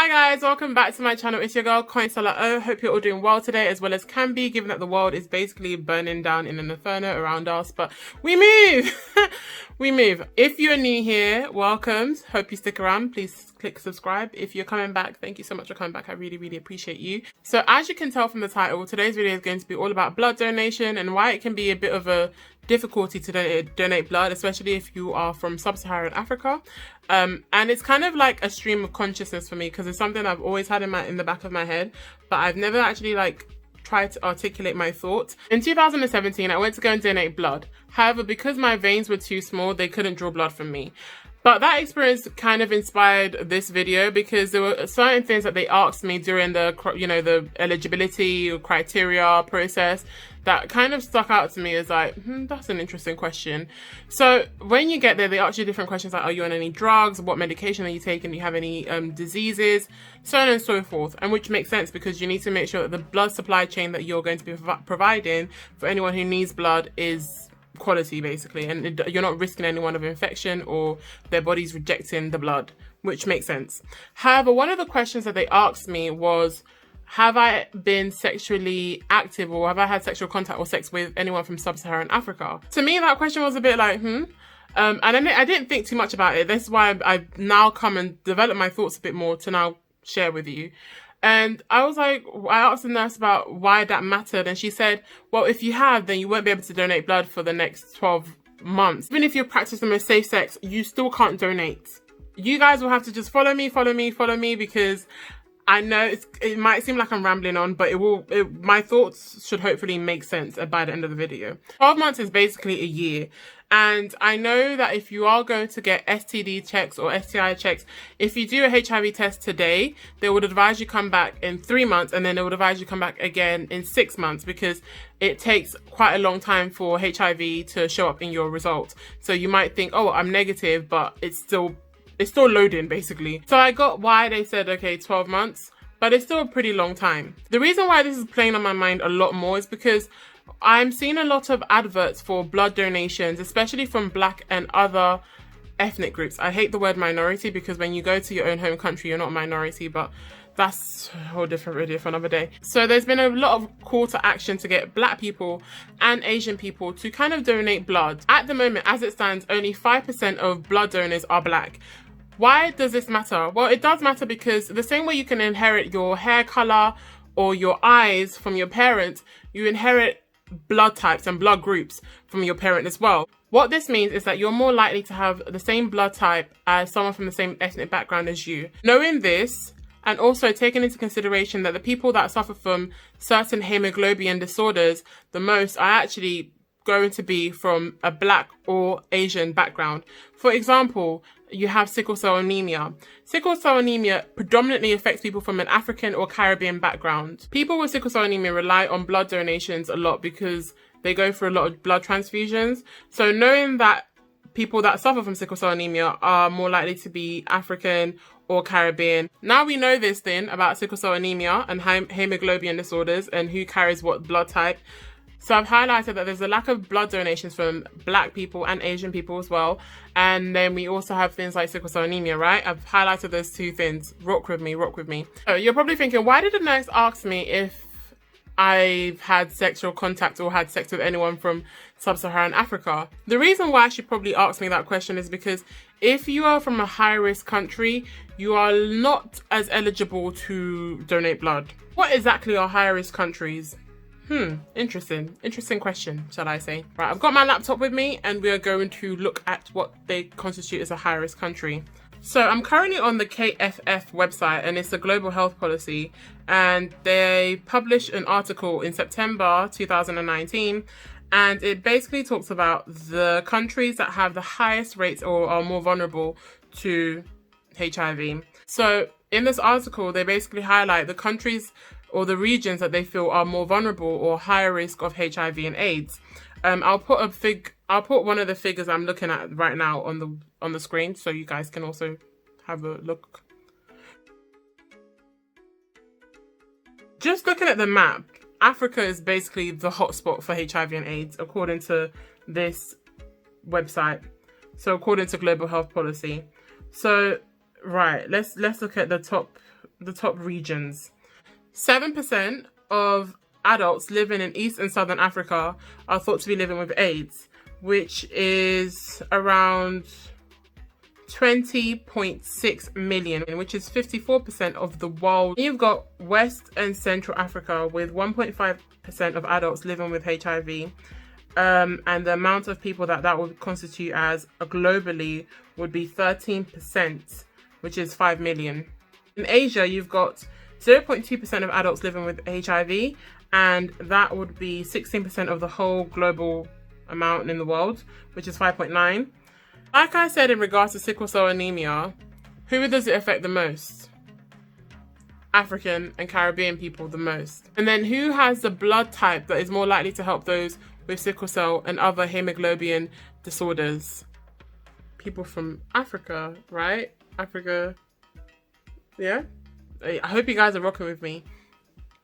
Hi guys, welcome back to my channel. It's your girl Kanyinsola. Hope you're all doing well today, as well as can be, given that the world is basically burning down in an inferno around us, but we move. We move. If you're new here, welcome. Hope you stick around. Please click subscribe. If you're coming back, thank you so much for coming back. I really appreciate you. So as you can tell from the title, today's video is going to be all about blood donation and why it can be a bit of a difficulty to donate blood, especially if you are from sub-Saharan Africa. And it's kind of like a stream of consciousness for me, because it's something I've always had in the back of my head, but I've never actually tried to articulate my thoughts. In 2017, I went to go and donate blood. However, because my veins were too small, they couldn't draw blood from me. But that experience kind of inspired this video, because there were certain things that they asked me during the, the eligibility or criteria process that kind of stuck out to me as like, that's an interesting question. So when you get there, they ask you different questions like, are you on any drugs? What medication are you taking? Do you have any diseases? So on and so forth. And which makes sense, because you need to make sure that the blood supply chain that you're going to be providing for anyone who needs blood is quality, basically, and you're not risking anyone of infection or their body's rejecting the blood, which makes sense. However, one of the questions that they asked me was, have I been sexually active, or have I had sexual contact or sex with anyone from sub-Saharan Africa? To me, that question was a bit like, and I didn't think too much about it. This is why I've now come and developed my thoughts a bit more to now share with you. And I was like, I asked the nurse about why that mattered, and she said, well, if you have, then you won't be able to donate blood for the next 12 months. Even if you practice the most safe sex, you still can't donate. You guys will have to just follow me, because I know it might seem like I'm rambling on, but my thoughts should hopefully make sense by the end of the video. 12 months is basically a year. And I know that if you are going to get STD checks or STI checks, if you do a HIV test today, they would advise you come back in 3 months, and then they would advise you come back again in 6 months, because it takes quite a long time for HIV to show up in your results. So you might think, oh, I'm negative, but it's still loading, basically. So I got why they said, okay, 12 months, but it's still a pretty long time. The reason why this is playing on my mind a lot more is because I'm seeing a lot of adverts for blood donations, especially from Black and other ethnic groups. I hate the word minority, because when you go to your own home country, you're not a minority, but that's a whole different video for another day. So there's been a lot of call to action to get Black people and Asian people to kind of donate blood. At the moment, as it stands, only 5% of blood donors are Black. Why does this matter? Well, it does matter because the same way you can inherit your hair color or your eyes from your parents, you inherit blood types and blood groups from your parent as well. What this means is that you're more likely to have the same blood type as someone from the same ethnic background as you. Knowing this, and also taking into consideration that the people that suffer from certain hemoglobin disorders the most are actually going to be from a Black or Asian background. For example, you have sickle cell anemia. Sickle cell anemia predominantly affects people from an African or Caribbean background. People with sickle cell anemia rely on blood donations a lot because they go through a lot of blood transfusions. So knowing that people that suffer from sickle cell anemia are more likely to be African or Caribbean. Now we know this thing about sickle cell anemia and hemoglobin disorders and who carries what blood type. So I've highlighted that there's a lack of blood donations from Black people and Asian people as well. And then we also have things like sickle cell anemia, right? I've highlighted those two things. Rock with me. So you're probably thinking, why did the nurse ask me if I've had sexual contact or had sex with anyone from sub-Saharan Africa? The reason why she probably asked me that question is because if you are from a high-risk country, you are not as eligible to donate blood. What exactly are high-risk countries? Interesting question, shall I say. Right, I've got my laptop with me and we are going to look at what they constitute as a high-risk country. So I'm currently on the KFF website, and it's a global health policy, and they published an article in September 2019, and it basically talks about the countries that have the highest rates or are more vulnerable to HIV. So in this article, they basically highlight the countries or the regions that they feel are more vulnerable or higher risk of HIV and AIDS. I'll put one of the figures I'm looking at right now on the screen, so you guys can also have a look. Just looking at the map, Africa is basically the hotspot for HIV and AIDS, according to this website. So according to Global Health Policy. So right, let's look at the top the top regions. 7% of adults living in East and Southern Africa are thought to be living with AIDS, which is around 20.6 million, which is 54% of the world. You've got West and Central Africa with 1.5% of adults living with HIV. And the amount of people that would constitute as globally would be 13%, which is 5 million. In Asia, you've got 0.2% of adults living with HIV, and that would be 16% of the whole global amount in the world, which is 5.9. Like I said, in regards to sickle cell anemia, who does it affect the most? African and Caribbean people the most. And then who has the blood type that is more likely to help those with sickle cell and other hemoglobin disorders? People from Africa, right? Africa, yeah? I hope you guys are rocking with me.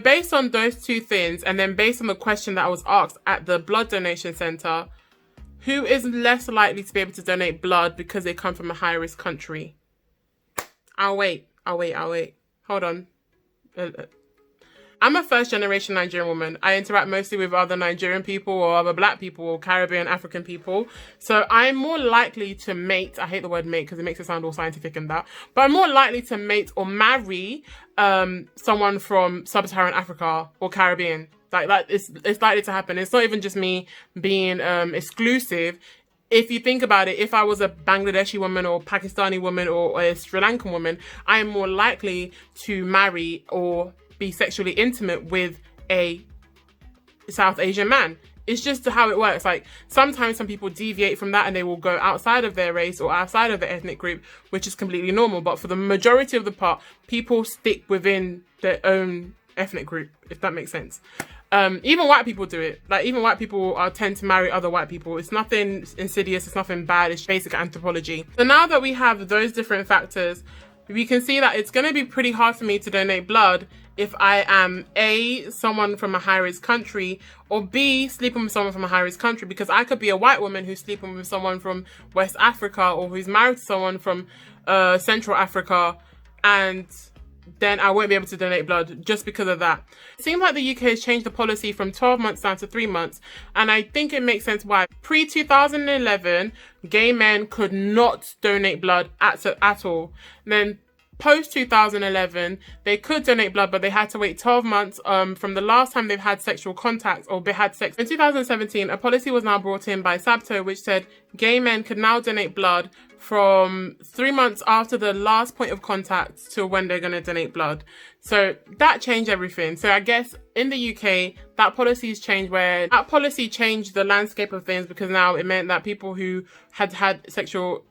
Based on those two things, and then based on the question that I was asked at the blood donation center, who is less likely to be able to donate blood because they come from a high-risk country? I'll wait. Hold on. I'm a first-generation Nigerian woman. I interact mostly with other Nigerian people or other Black people or Caribbean, African people. So I'm more likely to mate. I hate the word mate because it makes it sound all scientific and that. But I'm more likely to mate or marry someone from Sub-Saharan Africa or Caribbean. Like it's likely to happen. It's not even just me being exclusive. If you think about it, if I was a Bangladeshi woman or Pakistani woman or a Sri Lankan woman, I am more likely to marry or be sexually intimate with a South Asian man. It's just how it works. Like sometimes some people deviate from that and they will go outside of their race or outside of the ethnic group, which is completely normal. But for the majority of the part, people stick within their own ethnic group, if that makes sense. Even white people do it. Like even white people tend to marry other white people. It's nothing insidious. It's nothing bad. It's basic anthropology. So now that we have those different factors, we can see that it's going to be pretty hard for me to donate blood if I am A, someone from a high-risk country, or B, sleeping with someone from a high-risk country, because I could be a white woman who's sleeping with someone from West Africa or who's married to someone from Central Africa, and then I won't be able to donate blood just because of that. It seems like the UK has changed the policy from 12 months down to 3 months, and I think it makes sense why. Pre-2011, gay men could not donate blood at all. And then post-2011, they could donate blood, but they had to wait 12 months from the last time they've had sexual contact or they had sex. In 2017, a policy was now brought in by SABTO, which said gay men could now donate blood from 3 months after the last point of contact to when they're going to donate blood. So that changed everything. So I guess in the UK, that policy's changed, where that policy changed the landscape of things, because now it meant that people who had had sexual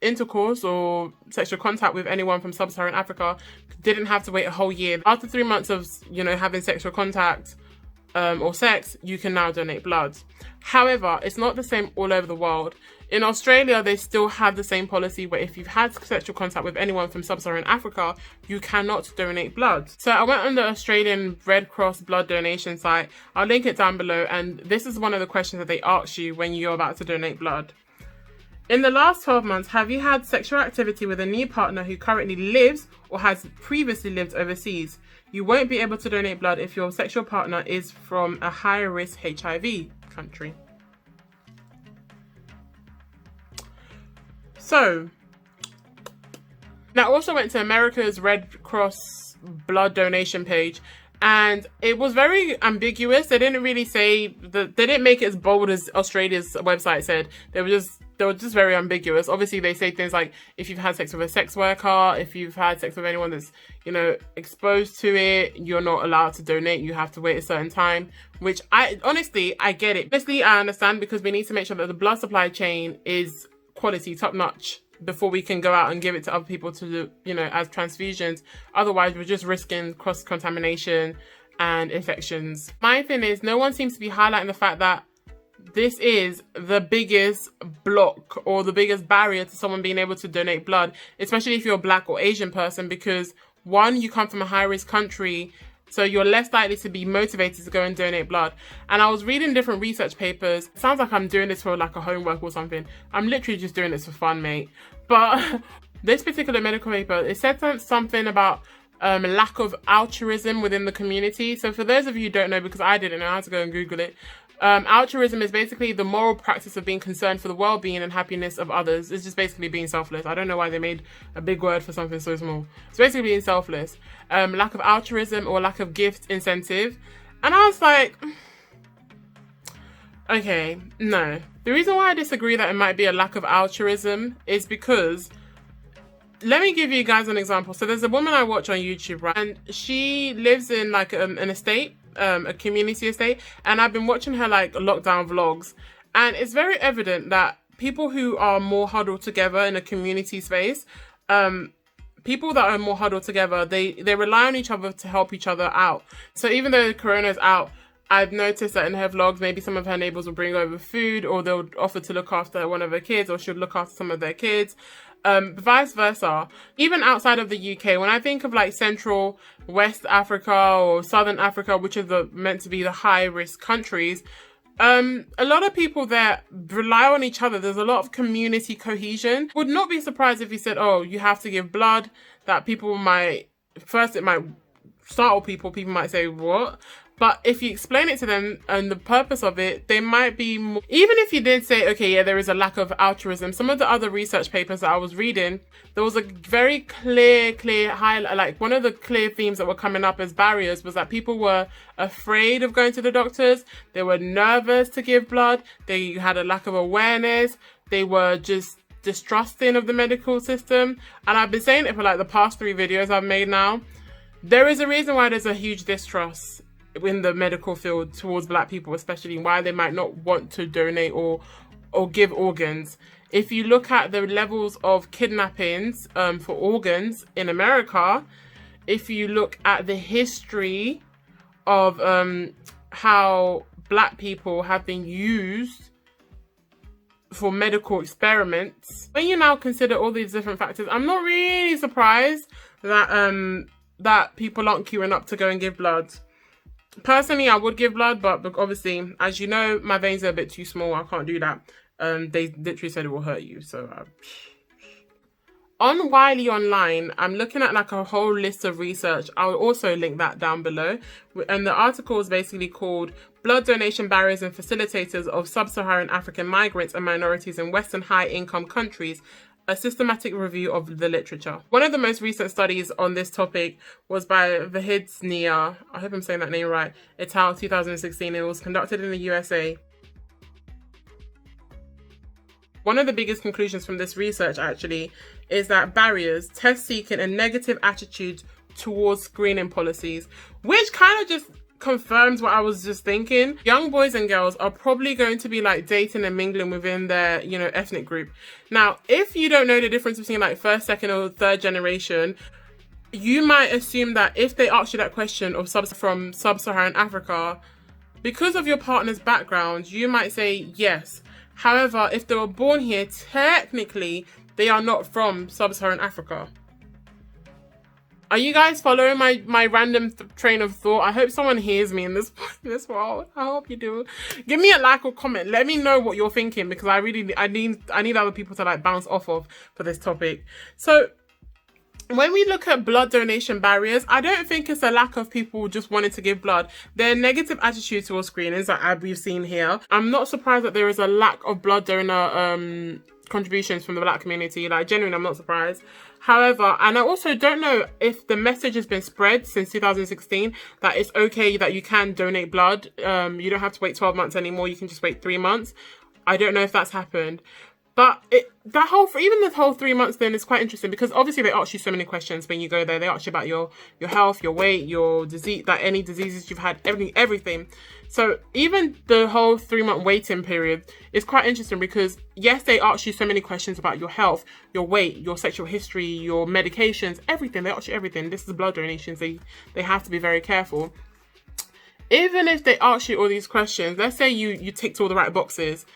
intercourse or sexual contact with anyone from Sub-Saharan Africa didn't have to wait a whole year. After 3 months of, having sexual contact or sex, you can now donate blood. However, it's not the same all over the world. In Australia, they still have the same policy where if you've had sexual contact with anyone from Sub-Saharan Africa, you cannot donate blood. So I went on the Australian Red Cross blood donation site. I'll link it down below. And this is one of the questions that they ask you when you're about to donate blood. In the last 12 months, have you had sexual activity with a new partner who currently lives or has previously lived overseas? You won't be able to donate blood if your sexual partner is from a high-risk HIV country. So, now I also went to America's Red Cross blood donation page, and it was very ambiguous. They didn't really say, they didn't make it as bold as Australia's website said. They were just very ambiguous. Obviously, they say things like, if you've had sex with a sex worker, if you've had sex with anyone that's, exposed to it, you're not allowed to donate. You have to wait a certain time, which I get it. Honestly, I understand, because we need to make sure that the blood supply chain is quality, top notch, before we can go out and give it to other people to do, as transfusions. Otherwise, we're just risking cross-contamination and infections. My thing is, no one seems to be highlighting the fact that this is the biggest block or the biggest barrier to someone being able to donate blood, especially if you're a Black or Asian person, because one, you come from a high-risk country, so you're less likely to be motivated to go and donate blood. And I was reading different research papers. It sounds like I'm doing this for like a homework or something. I'm literally just doing this for fun, mate. But this particular medical paper, it said something about lack of altruism within the community. So for those of you who don't know, because I didn't know, I had to go and Google it. Altruism is basically the moral practice of being concerned for the well-being and happiness of others. It's just basically being selfless. I don't know why they made a big word for something so small. It's basically being selfless. Lack of altruism or lack of gift incentive. And I was like, okay, no. The reason why I disagree that it might be a lack of altruism is because, let me give you guys an example. So there's a woman I watch on YouTube, right? And she lives in like an estate, a community estate. And I've been watching her like lockdown vlogs. And it's very evident that people who are more huddled together in a community space, people that are more huddled together, they rely on each other to help each other out. So even though Corona's out, I've noticed that in her vlogs, maybe some of her neighbors will bring over food, or they'll offer to look after one of her kids, or she'll look after some of their kids. Vice versa. Even outside of the UK, when I think of like Central, West Africa or Southern Africa, which are meant to be the high risk countries, a lot of people there rely on each other. There's a lot of community cohesion. Would not be surprised if you said, oh, you have to give blood, that people might, first it might startle people. People might say, what? But if you explain it to them and the purpose of it, they might be more... Even if you did say, okay, yeah, there is a lack of altruism, some of the other research papers that I was reading, there was a very clear highlight, like one of the clear themes that were coming up as barriers was that people were afraid of going to the doctors. They were nervous to give blood. They had a lack of awareness. They were just distrusting of the medical system. And I've been saying it for like the past 3 videos I've made now. There is a reason why there's a huge distrust in the medical field towards Black people, especially why they might not want to donate or give organs. If you look at the levels of kidnappings for organs in America, if you look at the history of how Black people have been used for medical experiments, when you now consider all these different factors, I'm not really surprised that that people aren't queuing up to go and give blood. Personally, I would give blood, but obviously, as you know, my veins are a bit too small. I can't do that. They literally said it will hurt you. So, on Wiley Online, I'm looking at like a whole list of research. I'll also link that down below. And the article is basically called Blood Donation Barriers and Facilitators of Sub-Saharan African Migrants and Minorities in Western High-Income Countries, a systematic review of the literature. One of the most recent studies on this topic was by Vahidznaya, I hope I'm saying that name right, et al. 2016. It was conducted in the USA. One of the biggest conclusions from this research actually is that barriers, test seeking, and negative attitudes towards screening policies, which kind of just confirms what I was just thinking. Young boys and girls are probably going to be like dating and mingling within their, you know, ethnic group. Now, if you don't know the difference between like first, second, or third generation, you might assume that if they ask you that question of from sub-Saharan Africa, because of your partner's background, you might say yes. However, if they were born here, technically, they are not from sub-Saharan Africa. Are you guys following my random train of thought? I hope someone hears me in this world. I hope you do. Give me a like or comment. Let me know what you're thinking, because I need other people to like bounce off of for this topic. So when we look at blood donation barriers, I don't think it's a lack of people just wanting to give blood. There are negative attitudes towards screenings that we've seen here. I'm not surprised that there is a lack of blood donor contributions from the Black community. Like, genuinely, I'm not surprised. However, and I also don't know if the message has been spread since 2016 that it's okay that you can donate blood. You don't have to wait 12 months anymore. You can just wait 3 months. I don't know if that's happened. But even the whole 3 months thing is quite interesting, because obviously they ask you so many questions when you go there. They ask you about your health, your weight, your disease, any diseases you've had, everything. So even the whole 3-month waiting period is quite interesting, because yes, they ask you so many questions about your health, your weight, your sexual history, your medications, everything. They ask you everything. This is blood donations. They have to be very careful. Even if they ask you all these questions, let's say you ticked all the right boxes.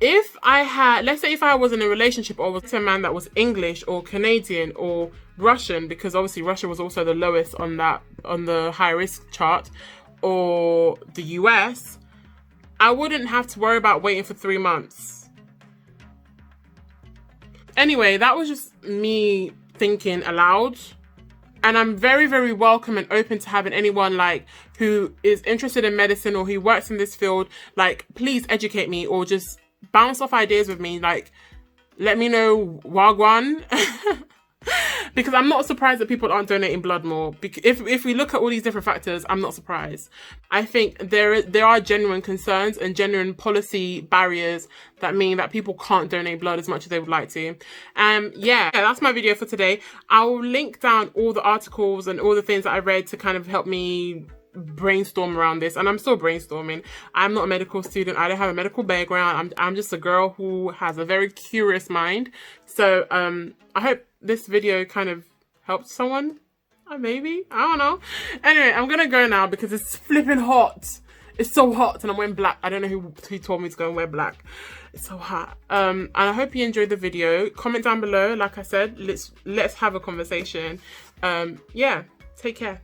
Let's say if I was in a relationship or was a man that was English or Canadian or Russian, because obviously Russia was also the lowest on the high risk chart, or the US, I wouldn't have to worry about waiting for 3 months. Anyway, that was just me thinking aloud. And I'm very, very welcome and open to having anyone like who is interested in medicine or who works in this field, like, please educate me or just bounce off ideas with me. Like, let me know wagwan. Because I'm not surprised that people aren't donating blood more. If we look at all these different factors, I'm not surprised. I think there are genuine concerns and genuine policy barriers that mean that people can't donate blood as much as they would like to. Yeah, that's my video for today. I'll link down all the articles and all the things that I read to kind of help me brainstorm around this, and I'm still brainstorming. I'm not a medical student. I don't have a medical background. I'm just a girl who has a very curious mind. So I hope this video kind of helped someone. Maybe, I don't know. Anyway, I'm gonna go now because it's flipping hot. It's so hot, and I'm wearing black. I don't know who told me to go and wear black. It's so hot. And I hope you enjoyed the video. Comment down below. Like I said, let's have a conversation. Yeah, take care.